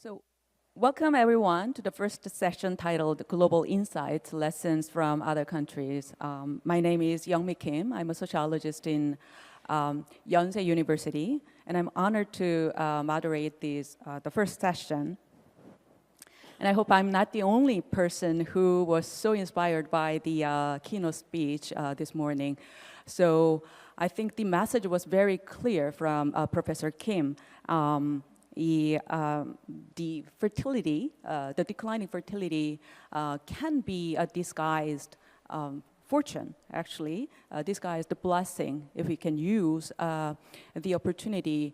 So, welcome everyone to the first session titled Global Insights, Lessons from Other Countries. My name is Youngmi Kim. I'm a sociologist in Yonsei University, and I'm honored to moderate the first session. And I hope I'm not the only person who was so inspired by the keynote speech this morning. So I think the message was very clear from Professor Kim. The fertility, the declining fertility can be a disguised fortune, actually, disguised blessing. If we can use the opportunity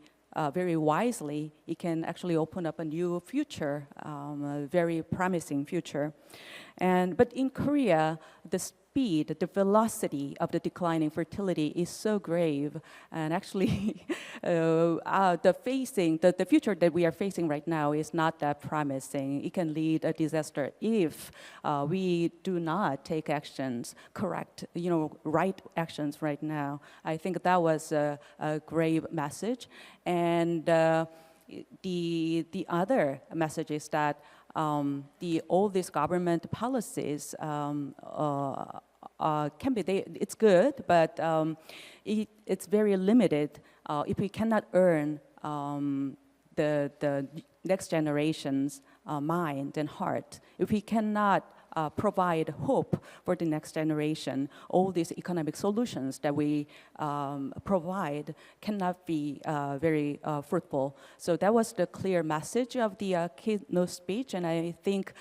very wisely, it can actually open up a new future, a very promising future. But in Korea, the speed, the velocity of the declining fertility is so grave, and actually, the future that we are facing right now is not that promising. It can lead a disaster if we do not take actions, right actions right now. I think that was a grave message, and the other message is that all these government policies can be, it's good, but it's very limited if we cannot earn the next generation's mind and heart. If we cannot provide hope for the next generation, all these economic solutions that we provide cannot be very fruitful. So that was the clear message of the keynote speech, and I think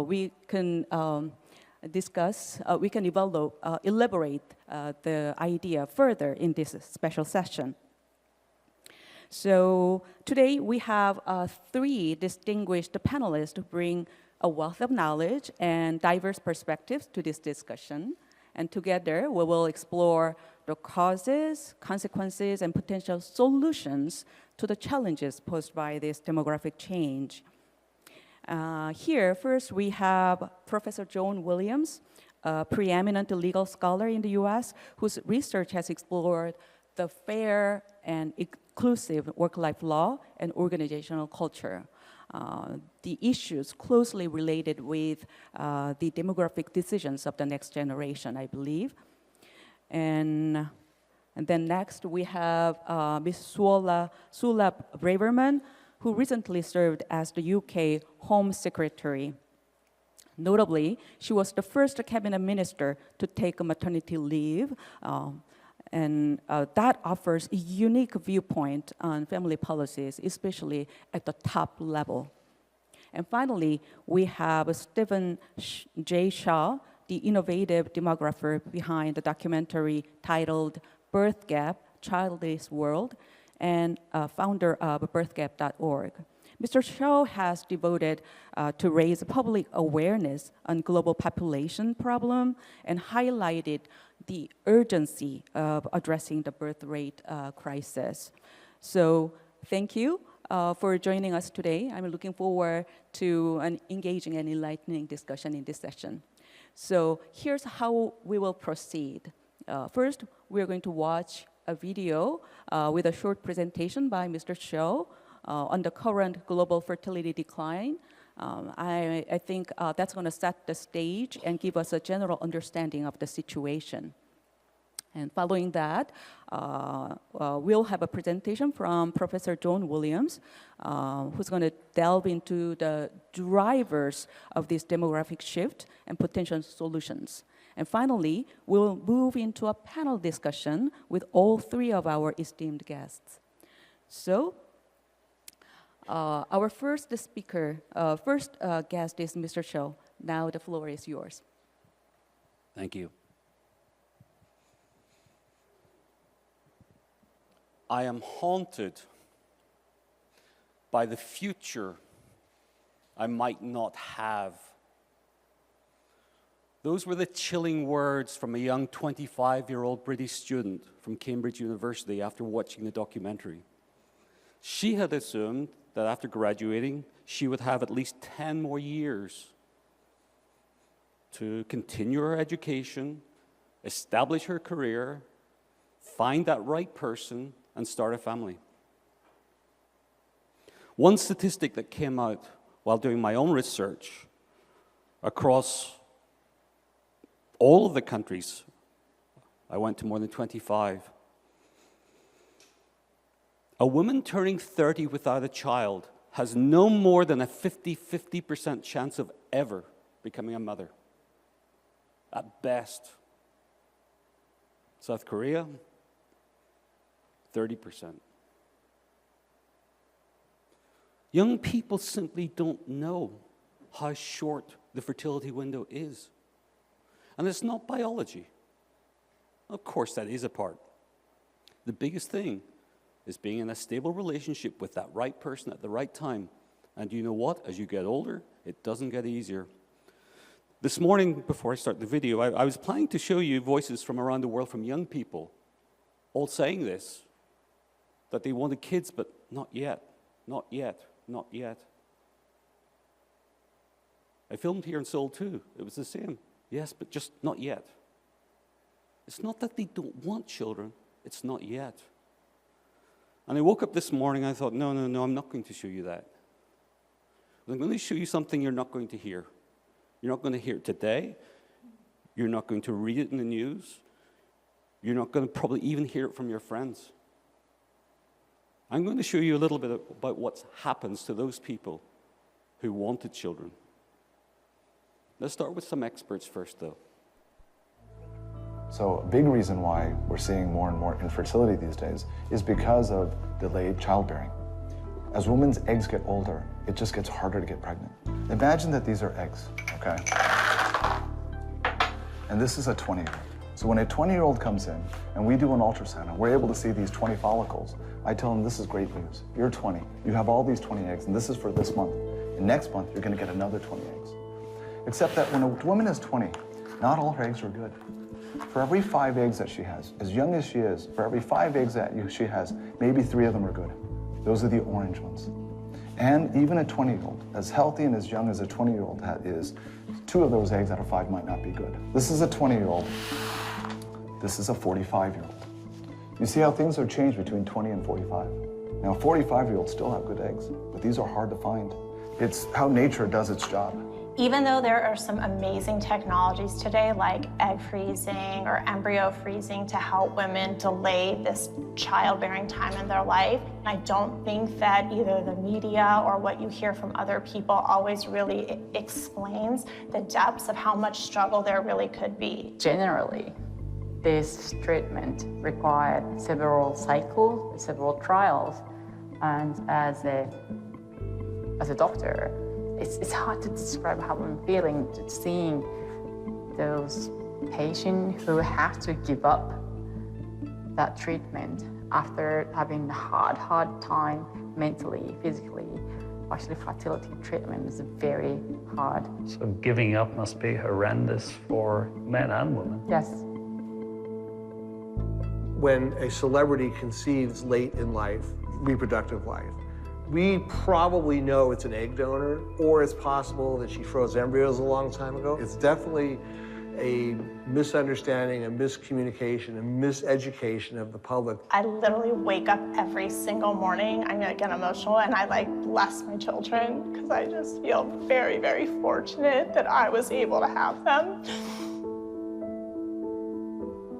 we can discuss, we can elaborate the idea further in this special session. So today we have three distinguished panelists who bring a wealth of knowledge and diverse perspectives to this discussion. And together we will explore the causes, consequences, and potential solutions to the challenges posed by this demographic change. Here, first, we have Professor Joan Williams, a preeminent legal scholar in the US, whose research has explored the fair and inclusive work-life law and organizational culture. The issues closely related with the demographic decisions of the next generation, I believe. And then next, we have Ms. Sula Braverman, who recently served as the UK Home Secretary. Notably, she was the first cabinet minister to take a maternity leave, and that offers a unique viewpoint on family policies, especially at the top level. And finally, we have Stephen J. Shaw, the innovative demographer behind the documentary titled Birth Gap, Childless World, and founder of birthgap.org. Mr. Shaw has devoted to raise public awareness on global population problem and highlighted the urgency of addressing the birth rate crisis. So thank you for joining us today. I'm looking forward to an engaging and enlightening discussion in this session. So here's how we will proceed. First, we're going to watch a video with a short presentation by Mr. Shaw on the current global fertility decline. I think that's going to set the stage and give us a general understanding of the situation. And following that, we'll have a presentation from Professor Joan Williams, who's going to delve into the drivers of this demographic shift and potential solutions. And finally, we'll move into a panel discussion with all three of our esteemed guests. So, our first guest is Mr. Shaw. Now the floor is yours. Thank you. I am haunted by the future I might not have. Those were the chilling words from a young 25-year-old British student from Cambridge University after watching the documentary. She had assumed that after graduating, she would have at least 10 more years to continue her education, establish her career, find that right person, and start a family. One statistic that came out while doing my own research across all of the countries, I went to more than 25. A woman turning 30 without a child has no more than a 50% chance of ever becoming a mother. At best. South Korea, 30%. Young people simply don't know how short the fertility window is. And it's not biology. Of course, that is a part. The biggest thing is being in a stable relationship with that right person at the right time. And you know what? As you get older, it doesn't get easier. This morning, before I start the video, I was planning to show you voices from around the world, from young people, all saying this, that they wanted kids, but not yet, not yet, not yet. I filmed here in Seoul too. It was the same. Yes, but just not yet. It's not that they don't want children, it's not yet. And I woke up this morning, I thought, no, I'm not going to show you that. I'm going to show you something you're not going to hear. You're not going to hear it today. You're not going to read it in the news. You're not going to probably even hear it from your friends. I'm going to show you a little bit about what happens to those people who wanted children. Let's start with some experts first, though. So a big reason why we're seeing more and more infertility these days is because of delayed childbearing. As women's eggs get older, it just gets harder to get pregnant. Imagine that these are eggs, okay? And this is a 20-year-old. So when a 20-year-old comes in and we do an ultrasound and we're able to see these 20 follicles, I tell them this is great news. You're 20. You have all these 20 eggs, and this is for this month. And next month, you're going to get another 20 eggs. Except that when a woman is 20, not all her eggs are good. For every 5 eggs that she has, as young as she is, for every 5 eggs that she has, maybe 3 of them are good. Those are the orange ones. And even a 20-year-old, as healthy and as young as a 20-year-old is, 2 of those eggs out of 5 might not be good. This is a 20-year-old. This is a 45-year-old. You see how things have changed between 20 and 45. Now, 45-year-olds still have good eggs, but these are hard to find. It's how nature does its job. Even though there are some amazing technologies today like egg freezing or embryo freezing to help women delay this childbearing time in their life, I don't think that either the media or what you hear from other people always really explains the depths of how much struggle there really could be. Generally, this treatment required several cycles, several trials, and as a doctor, it's hard to describe how I'm feeling, just seeing those patients who have to give up that treatment after having a hard time mentally, physically. Actually, fertility treatment is very hard. So giving up must be horrendous for men and women. Yes. When a celebrity conceives late in life, reproductive life, we probably know it's an egg donor, or it's possible that she froze embryos a long time ago. It's definitely a misunderstanding, a miscommunication, a miseducation of the public. I literally wake up every single morning, I'm gonna get emotional, and I bless my children because I just feel very, very fortunate that I was able to have them.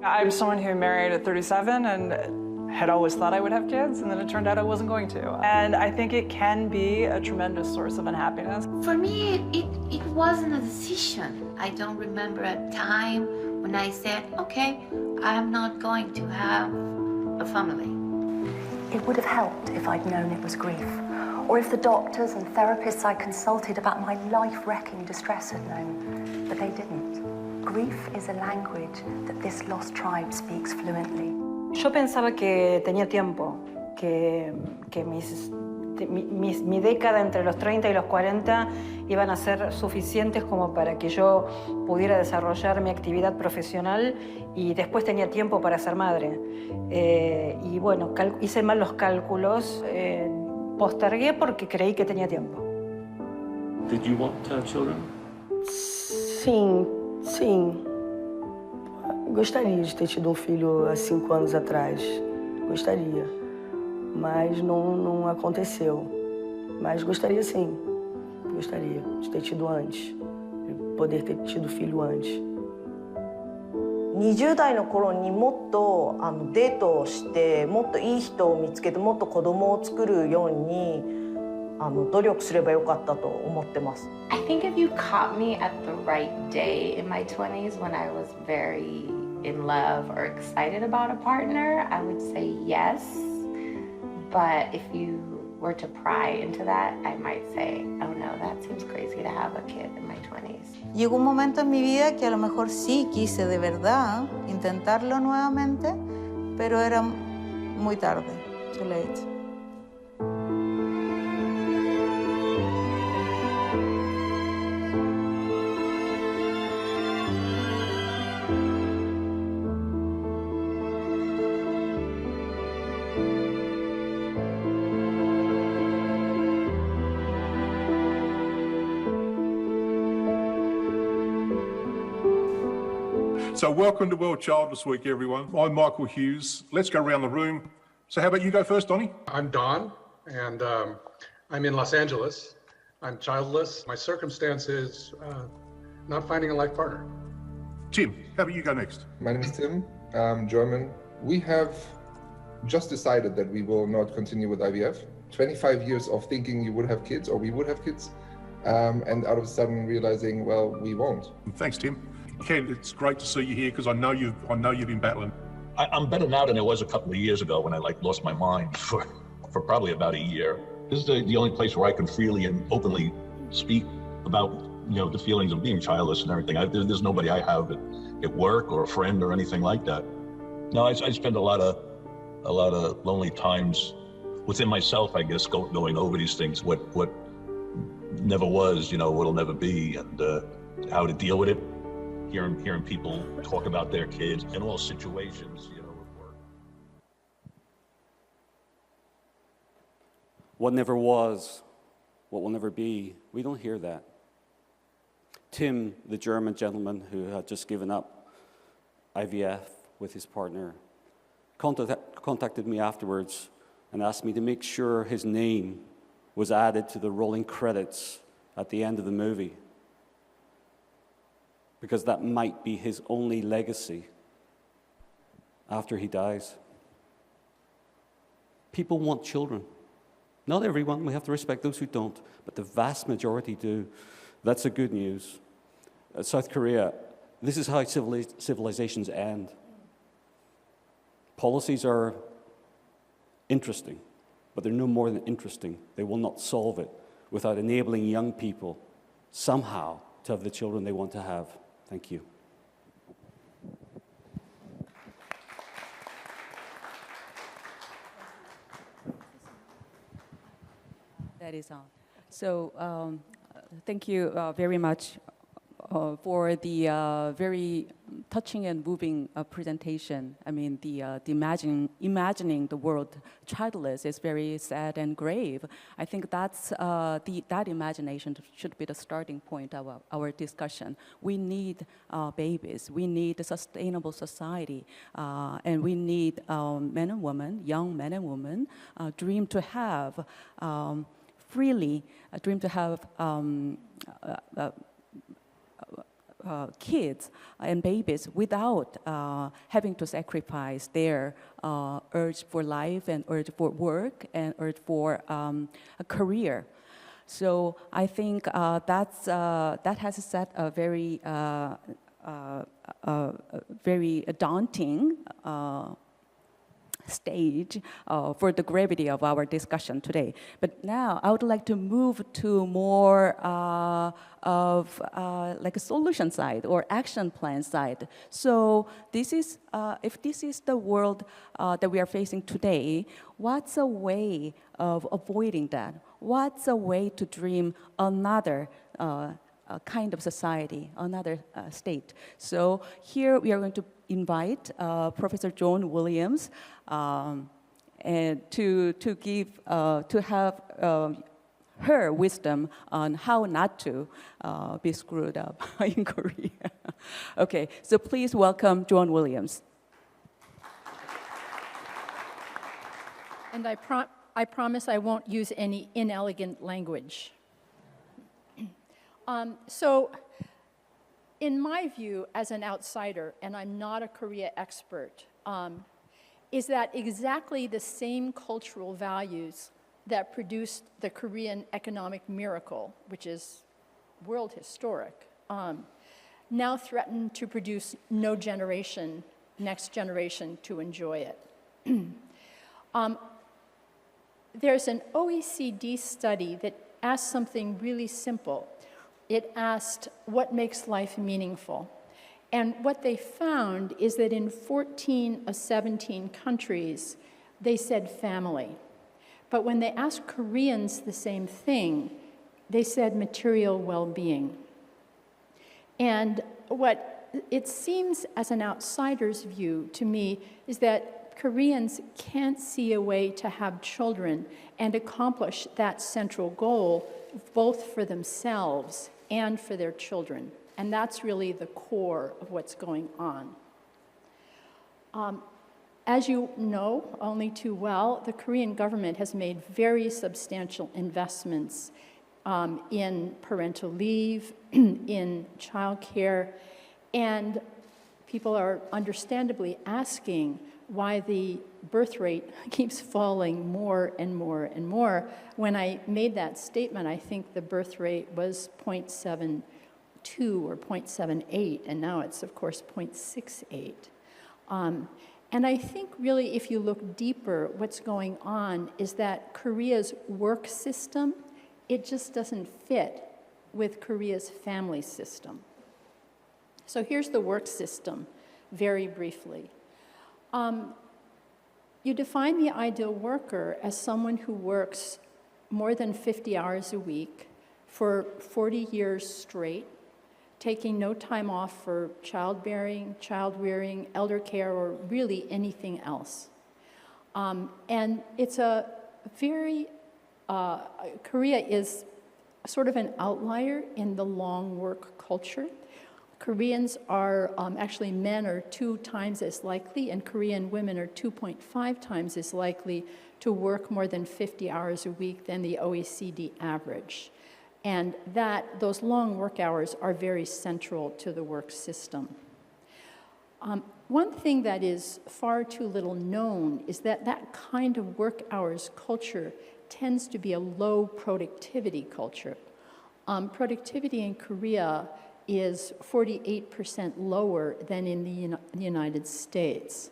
I'm someone who married at 37 and had always thought I would have kids, and then it turned out I wasn't going to. And I think it can be a tremendous source of unhappiness. For me, it wasn't a decision. I don't remember a time when I said, okay, I'm not going to have a family. It would have helped if I'd known it was grief, or if the doctors and therapists I consulted about my life-wrecking distress had known, but they didn't. Grief is a language that this lost tribe speaks fluently. Yo pensaba que tenía tiempo, que mi década entre los 30 y los 40 iban a ser suficientes como para que yo pudiera desarrollar mi actividad profesional y después tenía tiempo para ser madre. Y bueno, hice mal los cálculos, postergué porque creí que tenía tiempo. Did you want to have children? Sim. Gostaria de ter tido filho há 5 anos atrás. Gostaria. Mas não aconteceu. Mas gostaria sim, gostaria de ter tido antes, poder ter tido filho antes. 20代の頃にもっとデートをしてもっといい人を見つけてもっと子供を作るように努力すればよかったと思ってます。I think if you caught me at the right day in my 20s when I was very in love or excited about a partner, I would say yes. But if you were to pry into that, I might say, oh no, that seems crazy to have a kid in my 20s. Llegó un momento en mi vida que a lo mejor sí quise de verdad intentarlo nuevamente, pero era muy tarde, too late. So welcome to World Childless Week, everyone. I'm Michael Hughes. Let's go around the room. So how about you go first, Donnie? I'm Don, and I'm in Los Angeles. I'm childless. My circumstance is not finding a life partner. Tim, how about you go next? My name is Tim. I'm German. We have just decided that we will not continue with IVF. 25 years of thinking you would have kids or we would have kids, and out of a sudden realizing, well, we won't. Thanks, Tim. Ken, it's great to see you here because I know you've been battling. I'm better now than I was a couple of years ago when I lost my mind for probably about a year. This is the only place where I can freely and openly speak about the feelings of being childless and everything. There's nobody I have at work or a friend or anything like that. No, I spend a lot of lonely times within myself, I guess, going over these things, what never was, what'll never be, and how to deal with it. Hearing people talk about their kids in all situations, at work. What never was, what will never be, we don't hear that. Tim, the German gentleman who had just given up IVF with his partner, contacted me afterwards and asked me to make sure his name was added to the rolling credits at the end of the movie, because that might be his only legacy after he dies. People want children. Not everyone, we have to respect those who don't, but the vast majority do. That's the good news. South Korea, this is how civilizations end. Policies are interesting, but they're no more than interesting. They will not solve it without enabling young people somehow to have the children they want to have. Thank you. That is all. So thank you very much for the very touching and moving presentation. I mean, the imagining the world childless is very sad and grave. I think that's that imagination should be the starting point of our discussion. We need babies. We need a sustainable society, and we need men and women, young men and women, dream to have freely, dream to have. Kids and babies without having to sacrifice their urge for life and urge for work and urge for a career. So I think that has set a very daunting stage for the gravity of our discussion today. But now I would like to move to more of like a solution side or action plan side. So this is, if this is the world that we are facing today, what's a way of avoiding that? What's a way to dream another kind of society, another state? So here we are going to invite Professor Joan Williams and to have her wisdom on how not to be screwed up in Korea. Okay, so please welcome Joan Williams. And I promise I won't use any inelegant language. So, in my view, as an outsider, and I'm not a Korea expert, is that exactly the same cultural values that produced the Korean economic miracle, which is world historic, now threaten to produce no generation, next generation to enjoy it. There's an OECD study that asked something really simple. It asked, what makes life meaningful? And what they found is that in 14 of 17 countries, they said family. But when they asked Koreans the same thing, they said material well-being. And what it seems as an outsider's view to me is that Koreans can't see a way to have children and accomplish that central goal both for themselves and for their children. And that's really the core of what's going on. As you know only too well, the Korean government has made very substantial investments in parental leave, in childcare, and people are understandably asking why the birth rate keeps falling more and more and more. When I made that statement, I think the birth rate was 0.72 or 0.78, and now it's, of course, 0.68. And I think really, if you look deeper, what's going on is that Korea's work system, it just doesn't fit with Korea's family system. So here's the work system, very briefly. You define the ideal worker as someone who works more than 50 hours a week for 40 years straight, taking no time off for childbearing, child rearing, elder care, or really anything else. And it's a very, Korea is sort of an outlier in the long work culture. Koreans are, actually men are 2 times as likely, and Korean women are 2.5 times as likely to work more than 50 hours a week than the OECD average. And those long work hours are very central to the work system. One thing that is far too little known is that that kind of work hours culture tends to be a low productivity culture. Productivity in Korea is 48% lower than in the United States.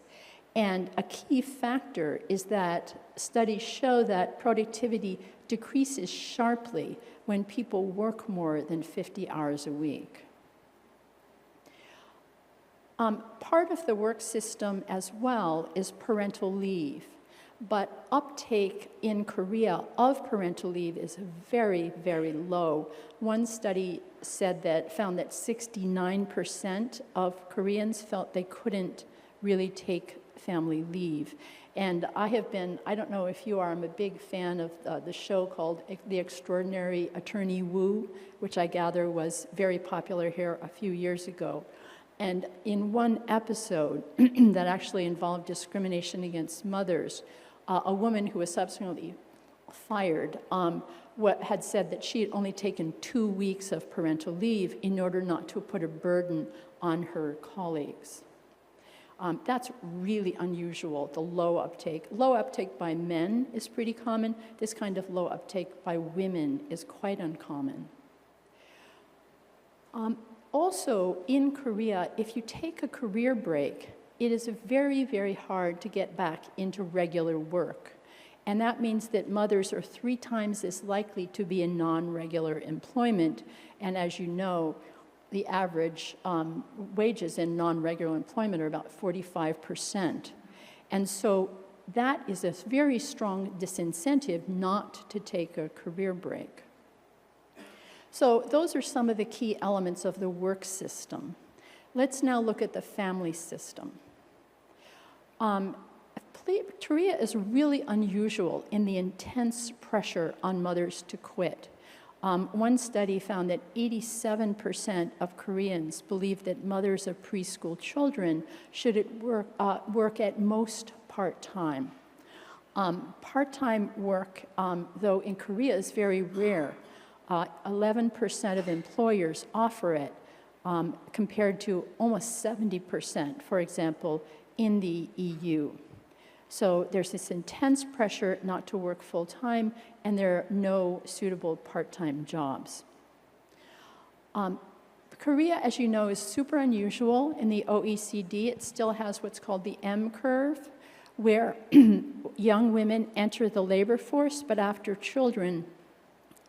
And a key factor is that studies show that productivity decreases sharply when people work more than 50 hours a week. Part of the work system as well is parental leave, but uptake in Korea of parental leave is very, very low. One study found that 69% of Koreans felt they couldn't really take family leave. And I don't know if you are, I'm a big fan of the show called The Extraordinary Attorney Woo, which I gather was very popular here a few years ago. And in one episode that actually involved discrimination against mothers, a woman who was subsequently fired had said that she had only taken 2 weeks of parental leave in order not to put a burden on her colleagues. That's really unusual, the low uptake. Low uptake by men is pretty common. This kind of low uptake by women is quite uncommon. Also, in Korea, if you take a career break, it is very, very hard to get back into regular work. And that means that mothers are 3 times as likely to be in non-regular employment. And as you know, the average wages in non-regular employment are about 45%. And so that is a very strong disincentive not to take a career break. So those are some of the key elements of the work system. Let's now look at the family system. Korea is really unusual in the intense pressure on mothers to quit. One study found that 87% of Koreans believe that mothers of preschool children should work at most part-time. Part-time work, though in Korea, is very rare. 11% of employers offer it, compared to almost 70%, for example, in the EU. So there's this intense pressure not to work full-time, and there are no suitable part-time jobs. Korea, as you know, is super unusual. In the OECD, it still has what's called the M curve, where young women enter the labor force, but after children,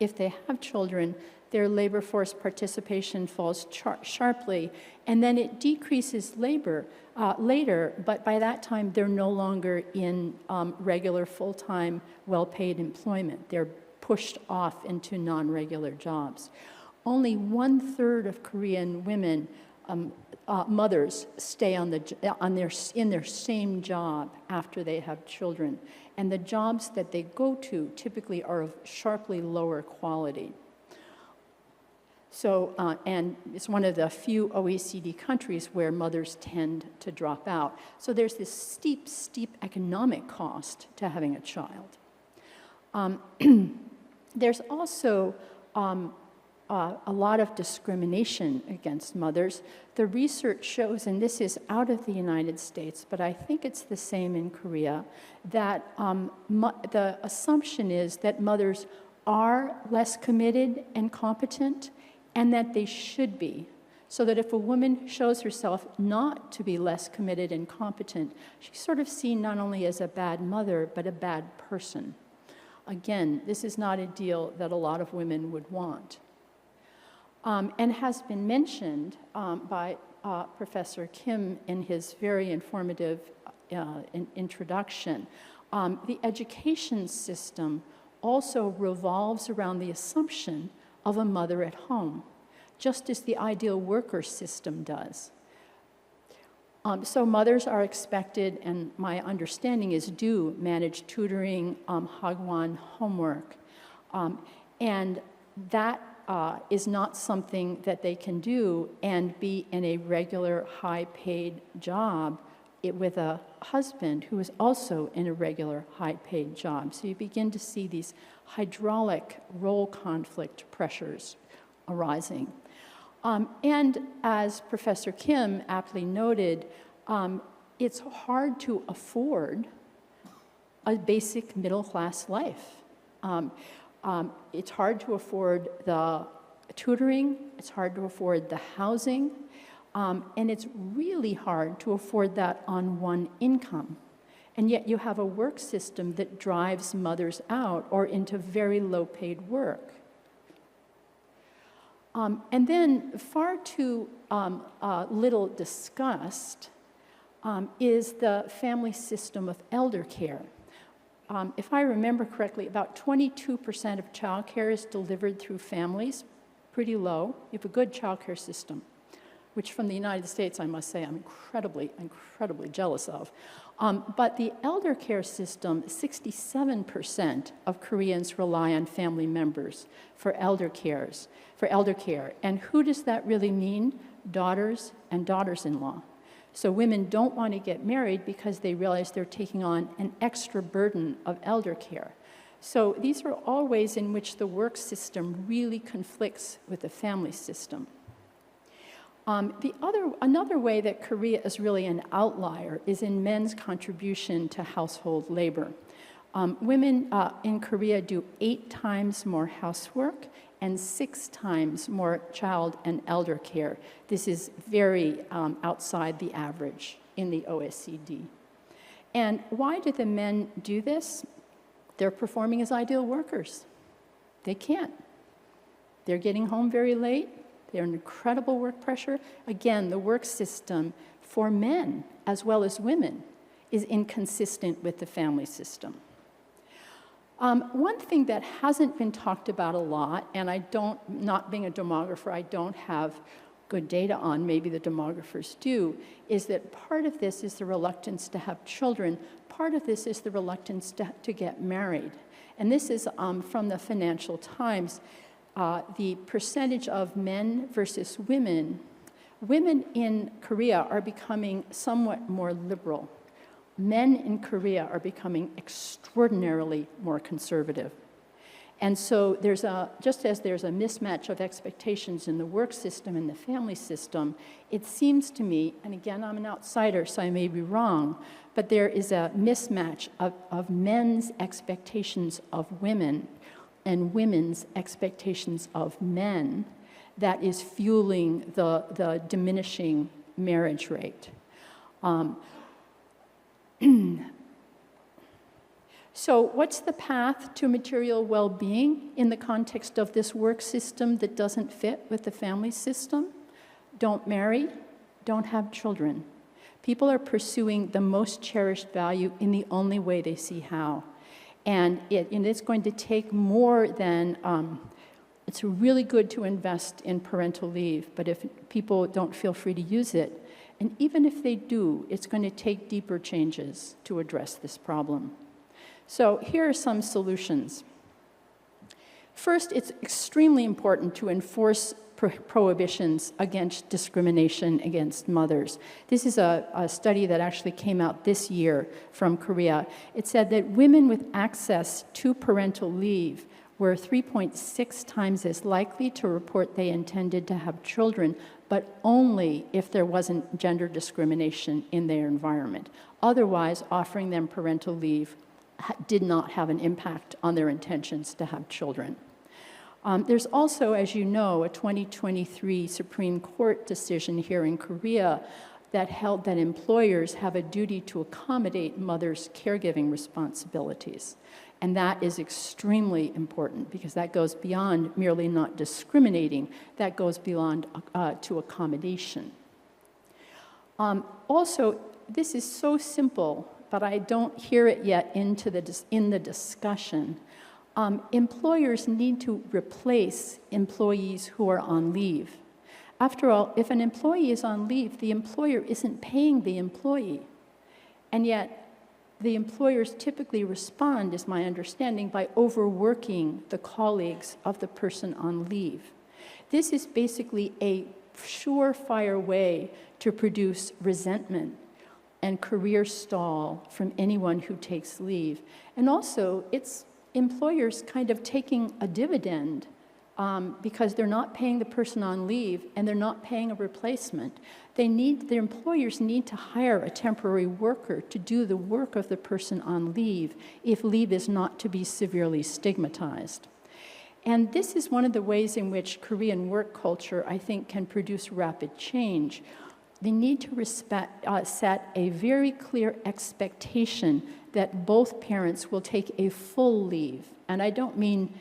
if they have children, their labor force participation falls sharply, and then it decreases later, but by that time, they're no longer in regular full-time, well-paid employment. They're pushed off into non-regular jobs. Only 1/3 of Korean women, mothers, stay in their same job after they have children. And the jobs that they go to typically are of sharply lower quality. So, and it's one of the few OECD countries where mothers tend to drop out. So there's this steep, steep economic cost to having a child. There's also a lot of discrimination against mothers. The research shows, and this is out of the United States, but I think it's the same in Korea, that the assumption is that mothers are less committed and competent, and that they should be. So that if a woman shows herself not to be less committed and competent, she's sort of seen not only as a bad mother, but a bad person. Again, this is not a deal that a lot of women would want. And has been mentioned by Professor Kim in his very informative introduction. The education system also revolves around the assumption of a mother at home, just as the ideal worker system does. So mothers are expected, and my understanding is do manage tutoring, hagwon, homework, and that is not something that they can do and be in a regular high-paid job with a husband who is also in a regular high-paid job. So you begin to see these hydraulic role conflict pressures arising. And as Professor Kim aptly noted, it's hard to afford a basic middle-class life. It's hard to afford the tutoring, it's hard to afford the housing, and it's really hard to afford that on one income. And yet you have a work system that drives mothers out or into very low-paid work. And then far too little discussed is the family system of elder care. If I remember correctly, about 22% of child care is delivered through families, pretty low. You have a good child care system, which from the United States, I must say, I'm incredibly, incredibly jealous of. But the elder care system, 67% of Koreans rely on family members for elder care. And who does that really mean? Daughters and daughters-in-law. So women don't want to get married because they realize they're taking on an extra burden of elder care. So these are all ways in which the work system really conflicts with the family system. Another way that Korea is really an outlier is in men's contribution to household labor. Women in Korea do 8 times more housework and 6 times more child and elder care. This is very outside the average in the OECD. And why do the men do this? They're performing as ideal workers. They can't. They're getting home very late. They're under incredible work pressure. Again, the work system for men as well as women is inconsistent with the family system. One thing that hasn't been talked about a lot, and not being a demographer, I don't have good data on, maybe the demographers do, is that part of this is the reluctance to have children. Part of this is the reluctance to get married. And this is from the Financial Times. The percentage of men versus women in Korea are becoming somewhat more liberal. Men in Korea are becoming extraordinarily more conservative. And so just as there's a mismatch of expectations in the work system and the family system, it seems to me, and again, I'm an outsider, so I may be wrong, but there is a mismatch of men's expectations of women and women's expectations of men that is fueling the diminishing marriage rate. So what's the path to material well-being in the context of this work system that doesn't fit with the family system? Don't marry, don't have children. People are pursuing the most cherished value in the only way they see how. And it's going to take more than, it's really good to invest in parental leave, but if people don't feel free to use it, and even if they do, it's going to take deeper changes to address this problem. So here are some solutions. First, it's extremely important to enforce prohibitions against discrimination against mothers. This is a study that actually came out this year from Korea. It said that women with access to parental leave were 3.6 times as likely to report they intended to have children, but only if there wasn't gender discrimination in their environment. Otherwise, offering them parental leave did not have an impact on their intentions to have children. There's also, as you know, a 2023 Supreme Court decision here in Korea that held that employers have a duty to accommodate mothers' caregiving responsibilities. And that is extremely important because that goes beyond merely not discriminating, that goes beyond to accommodation. Also, this is so simple, but I don't hear it yet in the discussion. Employers need to replace employees who are on leave. After all, if an employee is on leave, the employer isn't paying the employee. And yet, the employers typically respond, is my understanding, by overworking the colleagues of the person on leave. This is basically a surefire way to produce resentment and career stall from anyone who takes leave. And also, it's employers kind of taking a dividend because they're not paying the person on leave and they're not paying a replacement. Their employers need to hire a temporary worker to do the work of the person on leave if leave is not to be severely stigmatized. And this is one of the ways in which Korean work culture, I think, can produce rapid change. They need to set a very clear expectation that both parents will take a full leave. And I don't mean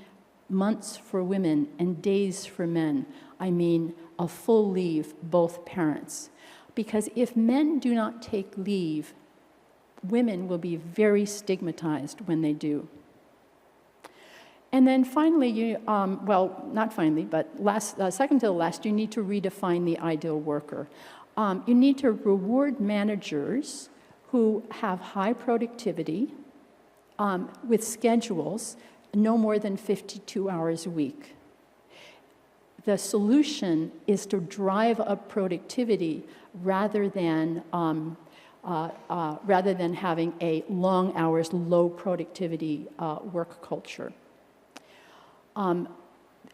months for women and days for men. I mean a full leave, both parents. Because if men do not take leave, women will be very stigmatized when they do. And then finally, not finally, but second to the last, you need to redefine the ideal worker. You need to reward managers who have high productivity with schedules no more than 52 hours a week. The solution is to drive up productivity rather than having a long hours, low productivity work culture.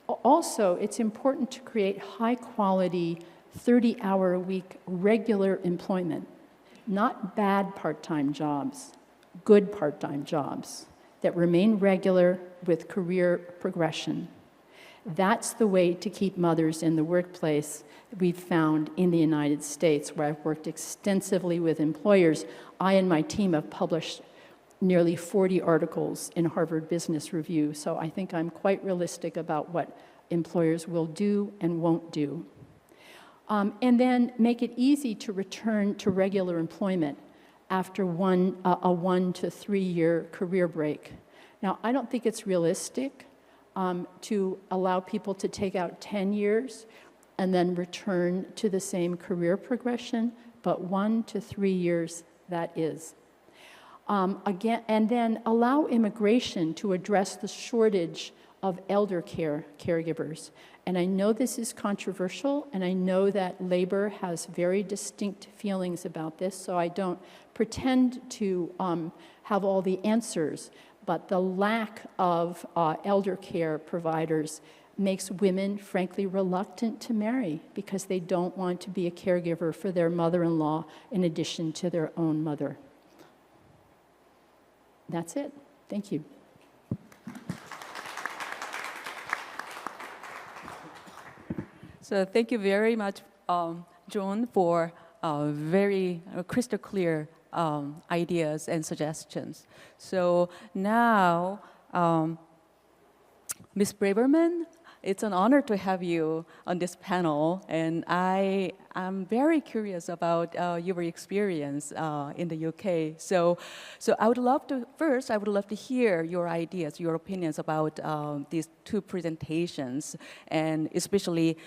Also, it's important to create high quality 30-hour-a-week regular employment, not bad part-time jobs, good part-time jobs that remain regular with career progression. That's the way to keep mothers in the workplace we've found in the United States, where I've worked extensively with employers. I and my team have published nearly 40 articles in Harvard Business Review, so I think I'm quite realistic about what employers will do and won't do. And then make it easy to return to regular employment after a 1 to 3 year career break. Now, I don't think it's realistic to allow people to take out 10 years and then return to the same career progression, but 1 to 3 years, that is. Again, and then allow immigration to address the shortage of elder caregivers. And I know this is controversial, and I know that labor has very distinct feelings about this, so I don't pretend to have all the answers, but the lack of elder care providers makes women, frankly, reluctant to marry because they don't want to be a caregiver for their mother-in-law in addition to their own mother. That's it. Thank you. So thank you very much, Joan, for very crystal clear ideas and suggestions. So now, Ms. Braverman, it's an honor to have you on this panel, and I am very curious about your experience in the UK. So I would love to hear your ideas, your opinions about these two presentations, and especially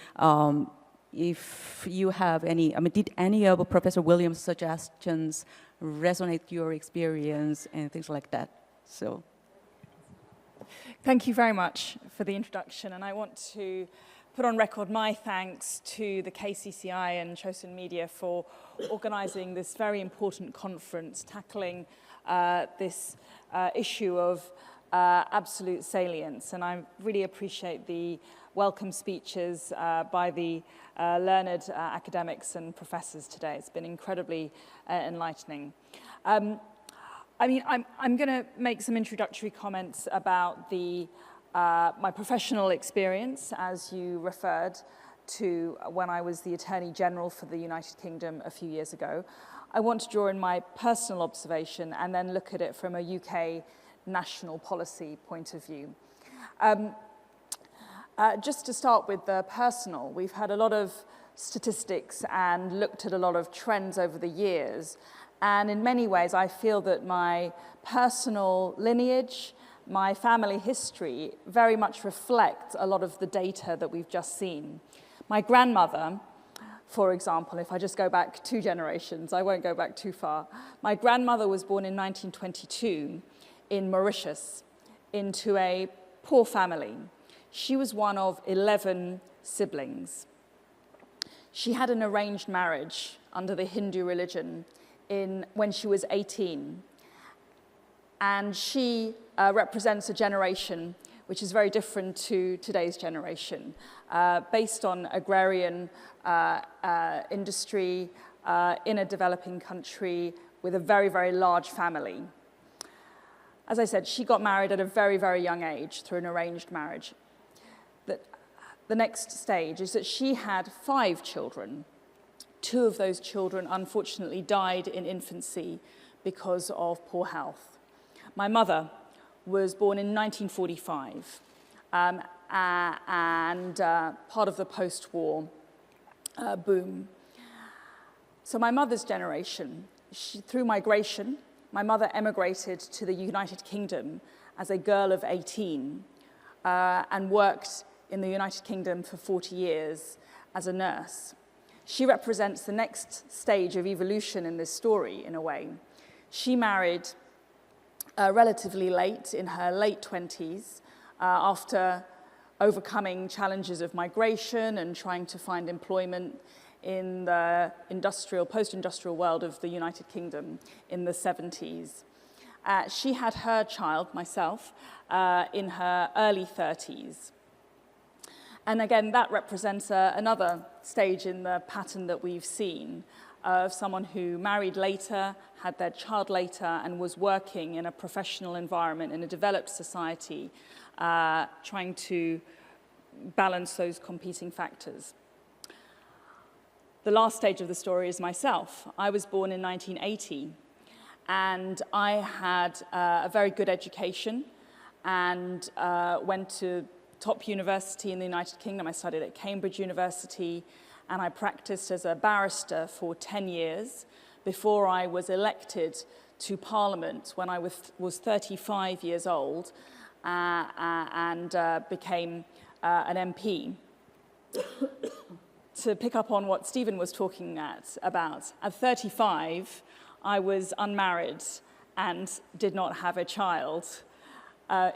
if you have any, did any of Professor Williams' suggestions resonate with your experience and things like that? So. Thank you very much for the introduction, and I want to put on record my thanks to the KCCI and Chosun Media for organising this very important conference, tackling this issue of absolute salience. And I really appreciate the welcome speeches by the learned academics and professors today. It's been incredibly enlightening. I'm going to make some introductory comments about my professional experience, as you referred to when I was the Attorney General for the United Kingdom a few years ago. I want to draw in my personal observation and then look at it from a UK national policy point of view. Just to start with the personal, we've had a lot of statistics and looked at a lot of trends over the years. And in many ways, I feel that my personal lineage, my family history, very much reflect a lot of the data that we've just seen. My grandmother, for example, if I just go back 2 generations, I won't go back too far. My grandmother was born in 1922 in Mauritius into a poor family. She was one of 11 siblings. She had an arranged marriage under the Hindu religion when she was 18. And she represents a generation which is very different to today's generation, based on agrarian industry in a developing country with a very, very large family. As I said, she got married at a very, very young age through an arranged marriage. The next stage is that she had 5 children. 2 of those children, unfortunately, died in infancy because of poor health. My mother was born in 1945 and part of the post-war boom. So my mother's generation, through migration, my mother emigrated to the United Kingdom as a girl of 18 and worked in the United Kingdom for 40 years as a nurse. She represents the next stage of evolution in this story, in a way. She married relatively late, in her late 20s, after overcoming challenges of migration and trying to find employment in the post-industrial world of the United Kingdom in the 70s. She had her child, myself, in her early 30s. And again, that represents another stage in the pattern that we've seen of someone who married later, had their child later, and was working in a professional environment in a developed society, trying to balance those competing factors. The last stage of the story is myself. I was born in 1980, and I had a very good education and went to top university in the United Kingdom. I studied at Cambridge University, and I practiced as a barrister for 10 years before I was elected to Parliament when I was 35 years old and became an MP. To pick up on what Stephen was talking about, at 35, I was unmarried and did not have a child.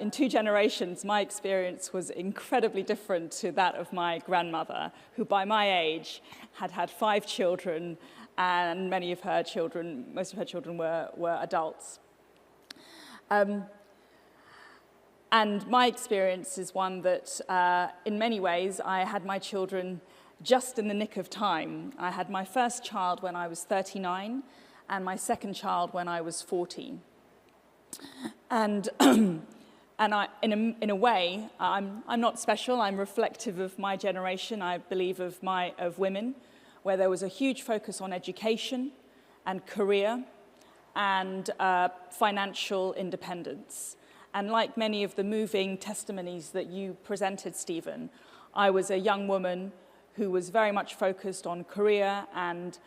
in 2 generations, my experience was incredibly different to that of my grandmother, who by my age had had 5 children, and most of her children were adults. And my experience is one that, in many ways, I had my children just in the nick of time. I had my first child when I was 39, and my second child when I was 40. And in a way, I'm not special. I'm reflective of my generation. I believe of women, where there was a huge focus on education and career and financial independence. And like many of the moving testimonies that you presented, Stephen, I was a young woman who was very much focused on career and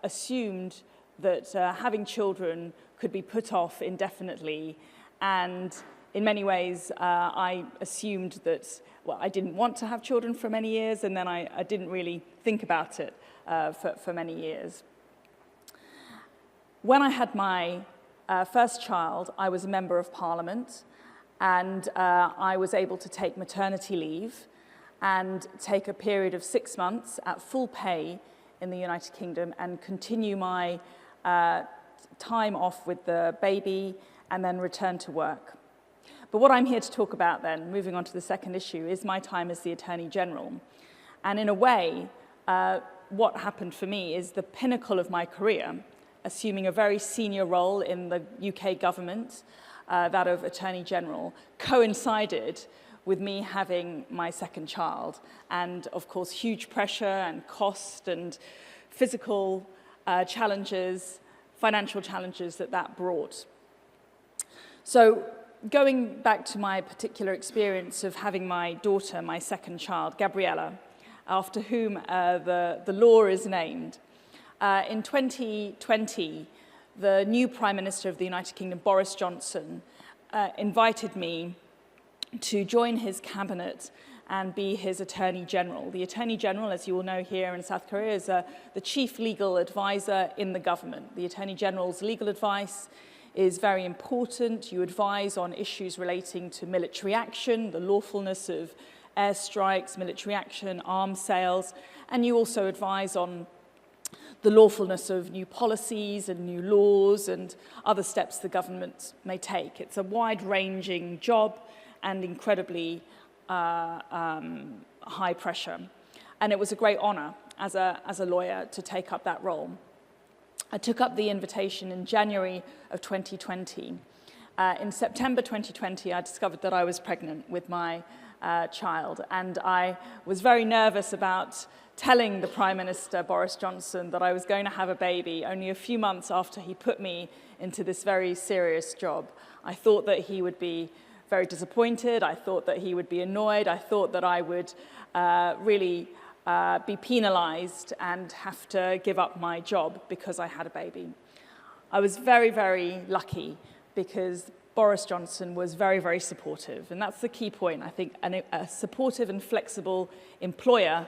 assumed that having children could be put off indefinitely. And in many ways, I assumed that, well, I didn't want to have children for many years, and then I didn't really think about it for many years. When I had my first child, I was a member of Parliament, and I was able to take maternity leave and take a period of 6 months at full pay in the United Kingdom and continue my time off with the baby and then return to work. But what I'm here to talk about then, moving on to the second issue, is my time as the Attorney General. And in a way, what happened for me is the pinnacle of my career, assuming a very senior role in the UK government, that of Attorney General, coincided with me having my second child. And of course, huge pressure and cost and physical challenges, financial challenges that brought. So going back to my particular experience of having my daughter, my second child, Gabriella, after whom the law is named, in 2020, the new Prime Minister of the United Kingdom, Boris Johnson, invited me to join his cabinet and be his Attorney General. The Attorney General, as you all know here in South Korea, is the chief legal advisor in the government. The Attorney General's legal advice is very important. You advise on issues relating to military action, the lawfulness of airstrikes, military action, arms sales, and you also advise on the lawfulness of new policies and new laws and other steps the government may take. It's a wide-ranging job and incredibly high pressure. And it was a great honor as a lawyer to take up that role. I took up the invitation in January of 2020. In September 2020, I discovered that I was pregnant with my child, and I was very nervous about telling the Prime Minister, Boris Johnson, that I was going to have a baby only a few months after he put me into this very serious job. I thought that he would be very disappointed. I thought that he would be annoyed. I thought that I would really be penalized and have to give up my job because I had a baby. I was very, very lucky because Boris Johnson was very, very supportive. And that's the key point. I think a supportive and flexible employer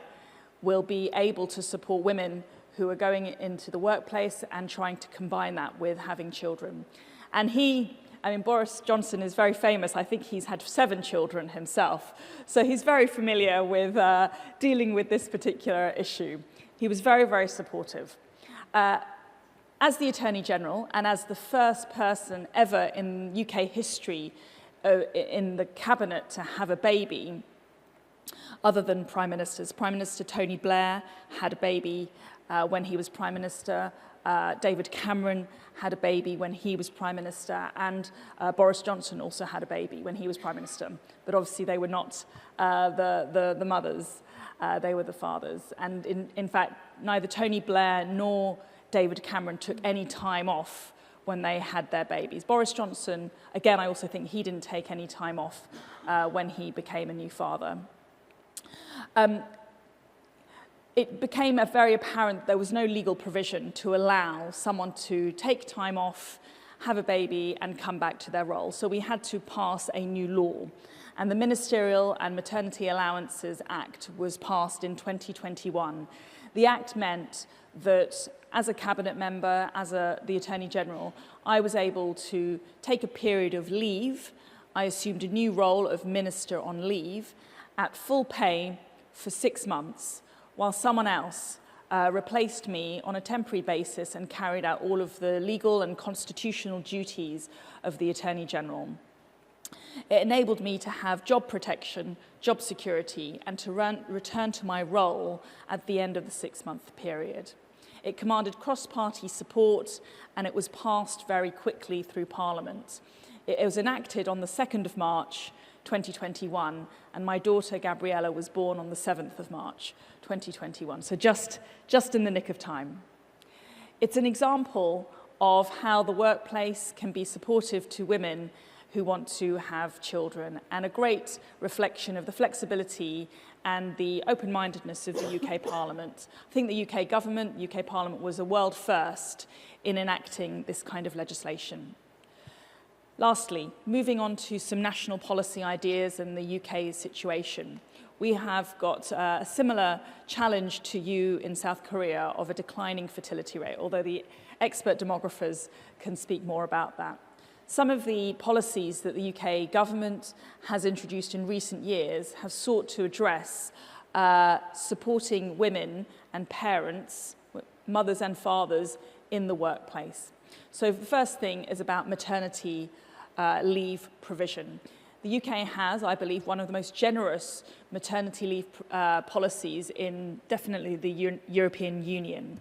will be able to support women who are going into the workplace and trying to combine that with having children. And Boris Johnson is very famous. I think he's had 7 children himself. So he's very familiar with dealing with this particular issue. He was very, very supportive. As the Attorney General and as the first person ever in UK history in the cabinet to have a baby, other than Prime Ministers, Prime Minister Tony Blair had a baby when he was Prime Minister. David Cameron had a baby when he was Prime Minister, and Boris Johnson also had a baby when he was Prime Minister. But obviously they were not the mothers, they were the fathers. And in fact, neither Tony Blair nor David Cameron took any time off when they had their babies. Boris Johnson, again, I also think he didn't take any time off when he became a new father. It became very apparent there was no legal provision to allow someone to take time off, have a baby, and come back to their role. So we had to pass a new law. And the Ministerial and Maternity Allowances Act was passed in 2021. The act meant that as a cabinet member, as the Attorney General, I was able to take a period of leave I assumed a new role of minister on leave at full pay for 6 months, while someone else replaced me on a temporary basis and carried out all of the legal and constitutional duties of the Attorney General. It enabled me to have job protection, job security, and to return to my role at the end of the 6-month period. It commanded cross-party support, and it was passed very quickly through Parliament. It was enacted on the 2nd of March 2021, and my daughter Gabriella was born on the 7th of March 2021, so just in the nick of time. It's an example of how the workplace can be supportive to women who want to have children, and a great reflection of the flexibility and the open-mindedness of the UK Parliament. I think the UK government, UK Parliament was a world first in enacting this kind of legislation. Lastly, moving on to some national policy ideas and the UK's situation. We have got a similar challenge to you in South Korea of a declining fertility rate, although the expert demographers can speak more about that. Some of the policies that the UK government has introduced in recent years have sought to address supporting women and parents, mothers and fathers, in the workplace. So the first thing is about maternity leave provision. The UK has, I believe, one of the most generous maternity leave policies in definitely the European Union.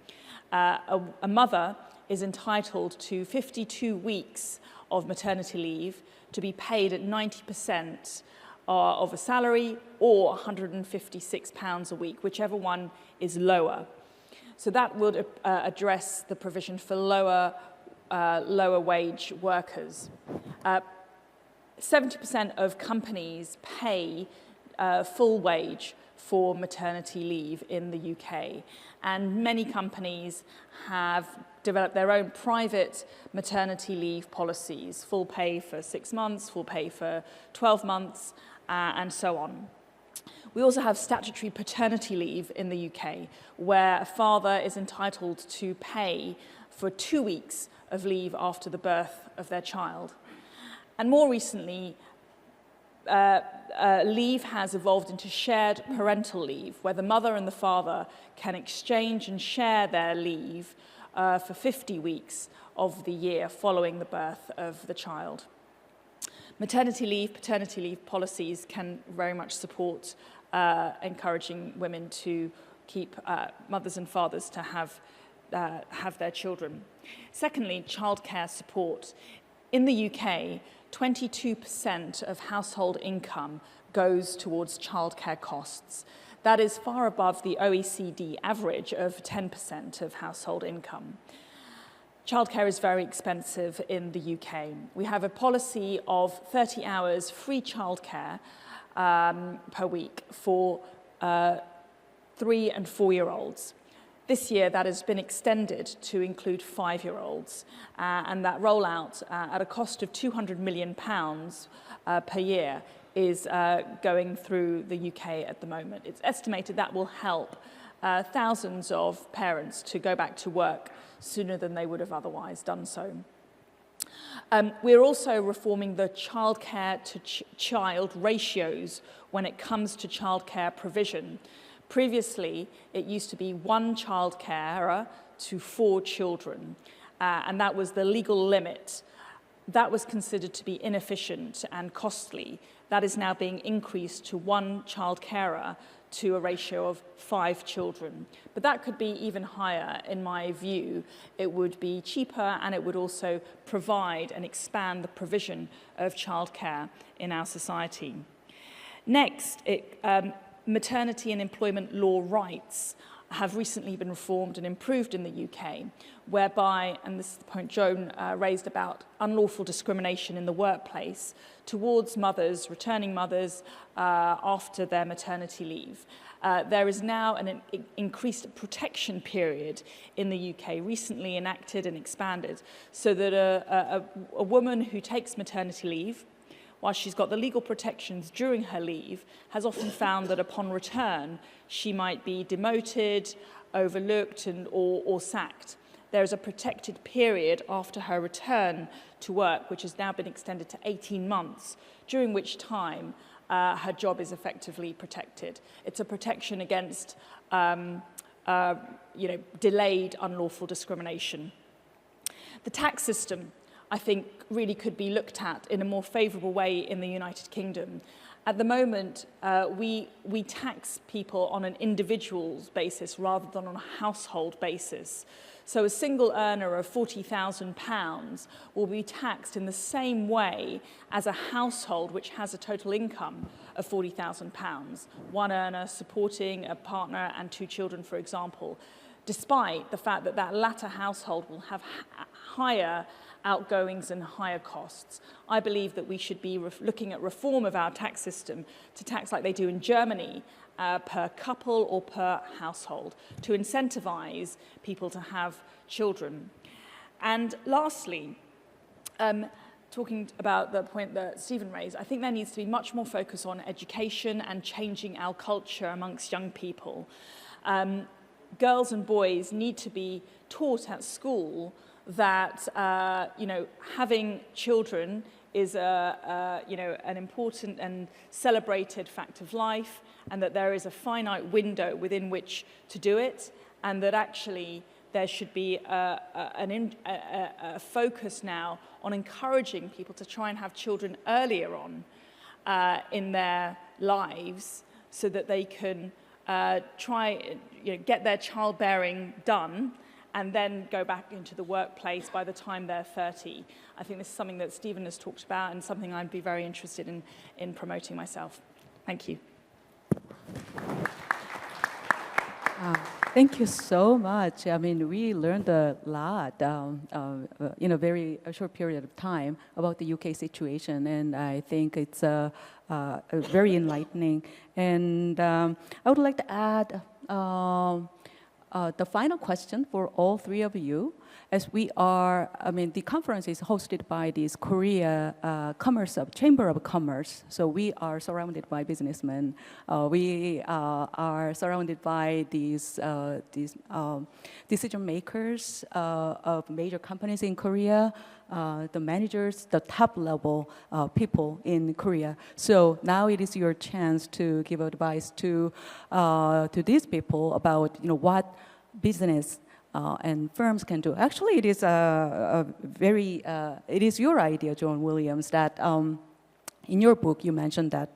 A mother is entitled to 52 weeks of maternity leave to be paid at 90% of a salary or £156 a week, whichever one is lower. So that would address the provision for lower wage workers. 70% of companies pay full wage for maternity leave in the UK, and many companies have developed their own private maternity leave policies, full pay for 6 months, full pay for 12 months, and so on. We also have statutory paternity leave in the UK, where a father is entitled to pay for 2 weeks of leave after the birth of their child. And more recently, leave has evolved into shared parental leave, where the mother and the father can exchange and share their leave for 50 weeks of the year following the birth of the child. Maternity leave, paternity leave policies can very much support encouraging women to keep mothers and fathers to have their children. Secondly, childcare support. In the UK, 22% of household income goes towards childcare costs. That is far above the OECD average of 10% of household income. Childcare is very expensive in the UK. We have a policy of 30 hours free childcare per week for 3 and 4-year-olds. This year, that has been extended to include 5-year-olds, and that rollout at a cost of £200 million per year is going through the UK at the moment. It's estimated that will help thousands of parents to go back to work sooner than they would have otherwise done so. We're also reforming the childcare to child ratios when it comes to childcare provision. Previously, it used to be 1 child carer to 4 children, and that was the legal limit. That was considered to be inefficient and costly. That is now being increased to 1 child carer to a ratio of 5 children. But that could be even higher, in my view. It would be cheaper, and it would also provide and expand the provision of childcare in our society. Next, maternity and employment law rights have recently been reformed and improved in the UK, whereby, and this is the point Joan raised about unlawful discrimination in the workplace towards mothers, returning mothers, after their maternity leave. There is now an increased protection period in the UK, recently enacted and expanded, so that a woman who takes maternity leave, while she's got the legal protections during her leave, has often found that upon return, she might be demoted, overlooked, or sacked. there is a protected period after her return to work, which has now been extended to 18 months, during which time her job is effectively protected. It's a protection against delayed unlawful discrimination. The tax system, I think, really could be looked at in a more favourable way in the United Kingdom. At the moment, we tax people on an individual's basis rather than on a household basis. So a single earner of £40,000 will be taxed in the same way as a household which has a total income of £40,000. One earner supporting a partner and 2 children, for example, despite the fact that that latter household will have higher outgoings and higher costs. I believe that we should be looking at reform of our tax system to tax like they do in Germany, per couple or per household, to incentivize people to have children. And lastly, talking about the point that Stephen raised, I think there needs to be much more focus on education and changing our culture amongst young people. Girls and boys need to be taught at school that having children is an important and celebrated fact of life, and that there is a finite window within which to do it, and that actually there should be a focus now on encouraging people to try and have children earlier on in their lives, so that they can get their childbearing done and then go back into the workplace by the time they're 30. I think this is something that Stephen has talked about and something I'd be very interested in promoting myself. Thank you. Thank you so much. I mean, we learned a lot in a very short period of time about the UK situation, and I think it's very enlightening. And I would like to add the final question for all 3 of you, as we are, the conference is hosted by this Korea Chamber of Commerce. So we are surrounded by businessmen. We are surrounded by these decision makers of major companies in Korea, the managers, the top level people in Korea. So now it is your chance to give advice to these people about what business and firms can do. Actually, it is it is your idea, John Williams, that in your book you mentioned that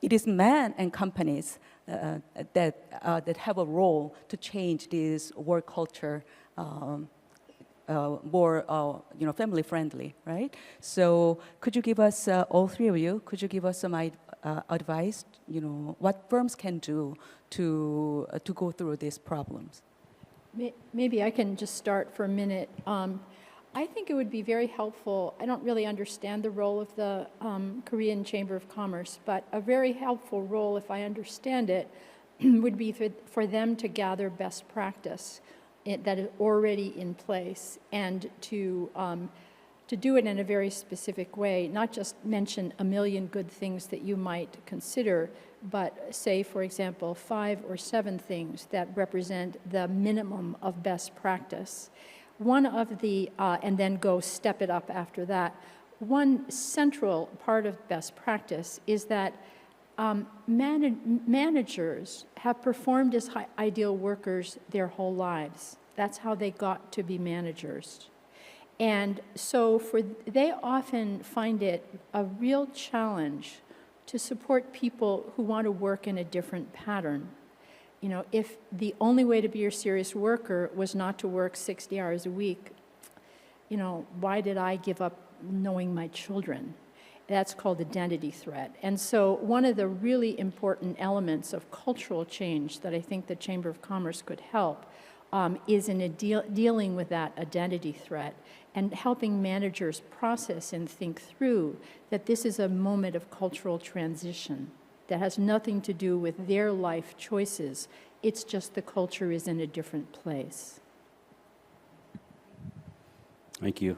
it is men and companies that have a role to change this work culture more family friendly, right? So could you give us, all 3 of you, could you give us some advice, what firms can do to go through these problems? Maybe I can just start for a minute. I think it would be very helpful. I don't really understand the role of the Korean Chamber of Commerce, but a very helpful role, if I understand it, would be for them to gather best practice that is already in place, and to do it in a very specific way, not just mention a million good things that you might consider, but say, for example, 5 or 7 things that represent the minimum of best practice. One of the, and then go step it up after that. One central part of best practice is that managers have performed as ideal workers their whole lives. That's how they got to be managers. And so they often find it a real challenge to support people who want to work in a different pattern. If the only way to be a serious worker was not to work 60 hours a week, why did I give up knowing my children? That's called identity threat. And so one of the really important elements of cultural change that I think the Chamber of Commerce could help is in dealing with that identity threat and helping managers process and think through that this is a moment of cultural transition that has nothing to do with their life choices. It's just the culture is in a different place. Thank you.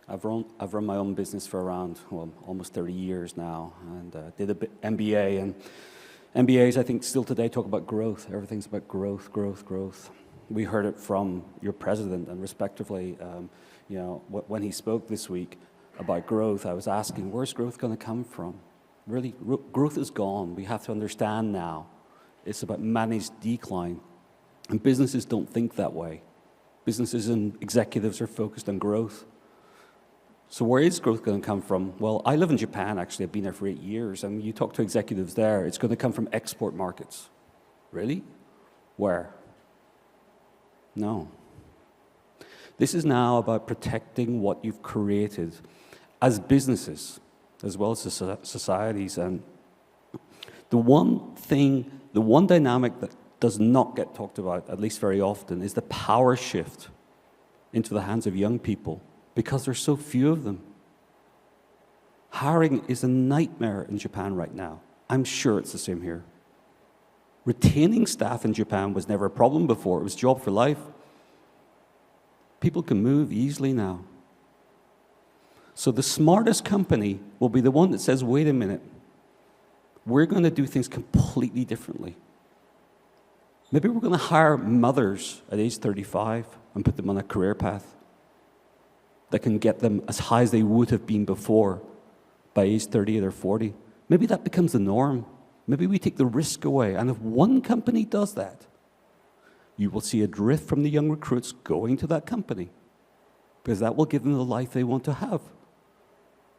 I've run my own business for around, almost 30 years now, and did an MBA. And MBAs, I think, still today talk about growth. Everything's about growth, growth, growth. We heard it from your president, and respectively, when he spoke this week about growth, I was asking, where's growth going to come from? Really, growth is gone. We have to understand now it's about managed decline. And businesses don't think that way. Businesses and executives are focused on growth. So where is growth going to come from? Well, I live in Japan, actually. I've been there for 8 years. And you talk to executives there, it's going to come from export markets. Really? Where? No. This is now about protecting what you've created as businesses, as well as societies. And the one dynamic that does not get talked about, at least very often, is the power shift into the hands of young people, because there's so few of them. Hiring is a nightmare in Japan right now. I'm sure it's the same here. Retaining staff in Japan was never a problem before. It was job for life. People can move easily now. So the smartest company will be the one that says, wait a minute, we're going to do things completely differently. Maybe we're going to hire mothers at age 35 and put them on a career path that can get them as high as they would have been before by age 38 or 40. Maybe that becomes the norm. Maybe we take the risk away. And if one company does that, you will see a drift from the young recruits going to that company, because that will give them the life they want to have.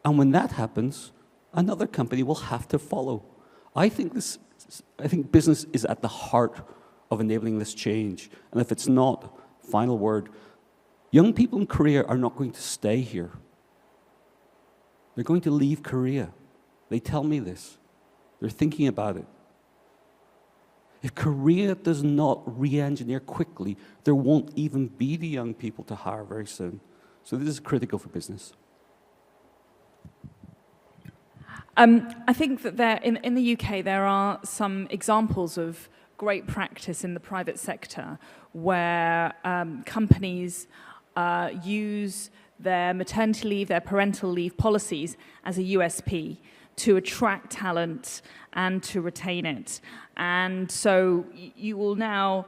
And when that happens, another company will have to follow. I think business is at the heart of enabling this change. And if it's not, final word, young people in Korea are not going to stay here. They're going to leave Korea. They tell me this. They're thinking about it. If Korea does not re-engineer quickly, there won't even be the young people to hire very soon. So this is critical for business. I think that in the UK there are some examples of great practice in the private sector where companies use their maternity leave, their parental leave policies as a USP to attract talent and to retain it. And so you will now,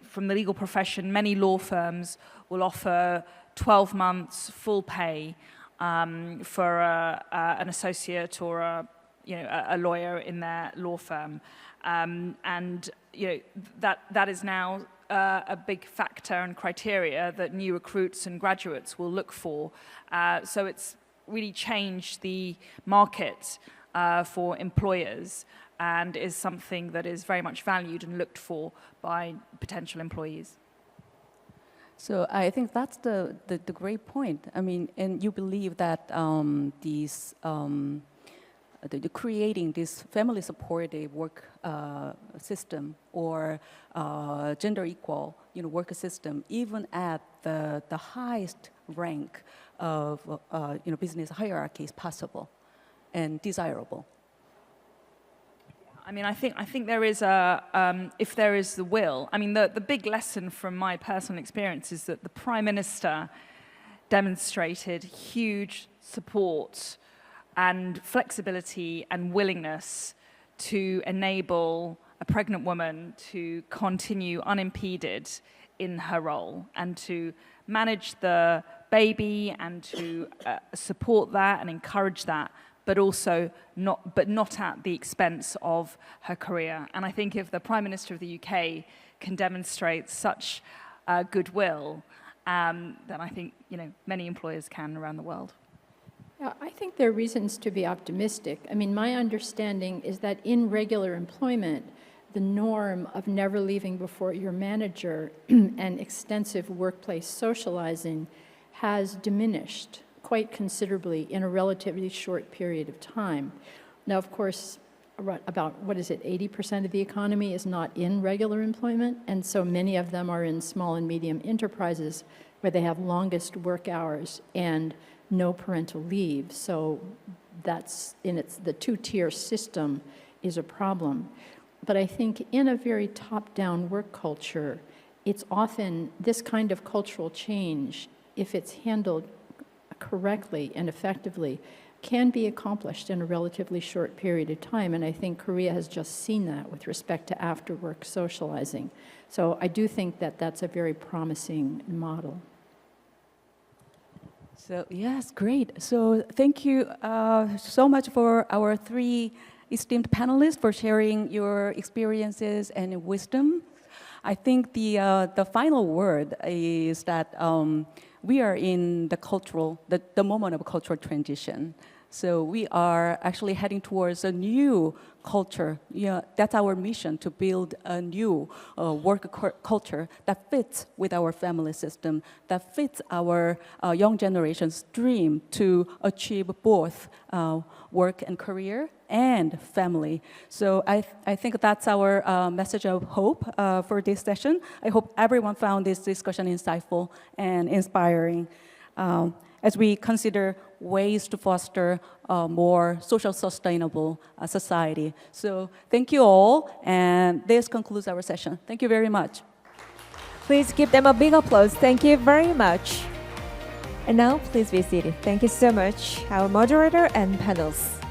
from the legal profession, many law firms will offer 12 months full pay for an associate or a lawyer in their law firm. And that is now a big factor and criteria that new recruits and graduates will look for. So it's really changed the market for employers and is something that is very much valued and looked for by potential employees. So I think that's the great point. I mean, and you believe that creating this family supportive work system or gender equal work system, even at the highest rank of business hierarchy, is possible and desirable. I mean, I think there is if there is the will. I mean, the big lesson from my personal experience is that the Prime Minister demonstrated huge support and flexibility and willingness to enable a pregnant woman to continue unimpeded in her role and to manage the baby and to support that and encourage that, but also not at the expense of her career. And I think if the Prime Minister of the UK can demonstrate such goodwill, then I think many employers can around the world. Yeah, I think there are reasons to be optimistic. I mean, my understanding is that in regular employment, the norm of never leaving before your manager and extensive workplace socializing has diminished quite considerably in a relatively short period of time. Now, of course, about, 80% of the economy is not in regular employment, and so many of them are in small and medium enterprises where they have longest work hours and no parental leave. So that's the two-tier system is a problem. But I think in a very top-down work culture, it's often this kind of cultural change, if it's handled correctly and effectively, can be accomplished in a relatively short period of time. And I think Korea has just seen that with respect to after-work socializing. So I do think that that's a very promising model. So yes, great. So thank you so much for our three esteemed panelists for sharing your experiences and wisdom. I think the final word is that we are in the moment of cultural transition. So we are actually heading towards a new culture. Yeah, that's our mission, to build a new work culture that fits with our family system, that fits our young generation's dream to achieve both work and career and family. So I think that's our message of hope for this session. I hope everyone found this discussion insightful and inspiring as we consider ways to foster a more social sustainable society. So thank you all, and this concludes our session. Thank you very much. Please give them a big applause. Thank you very much. And now, please be seated. Thank you so much, our moderator and panels.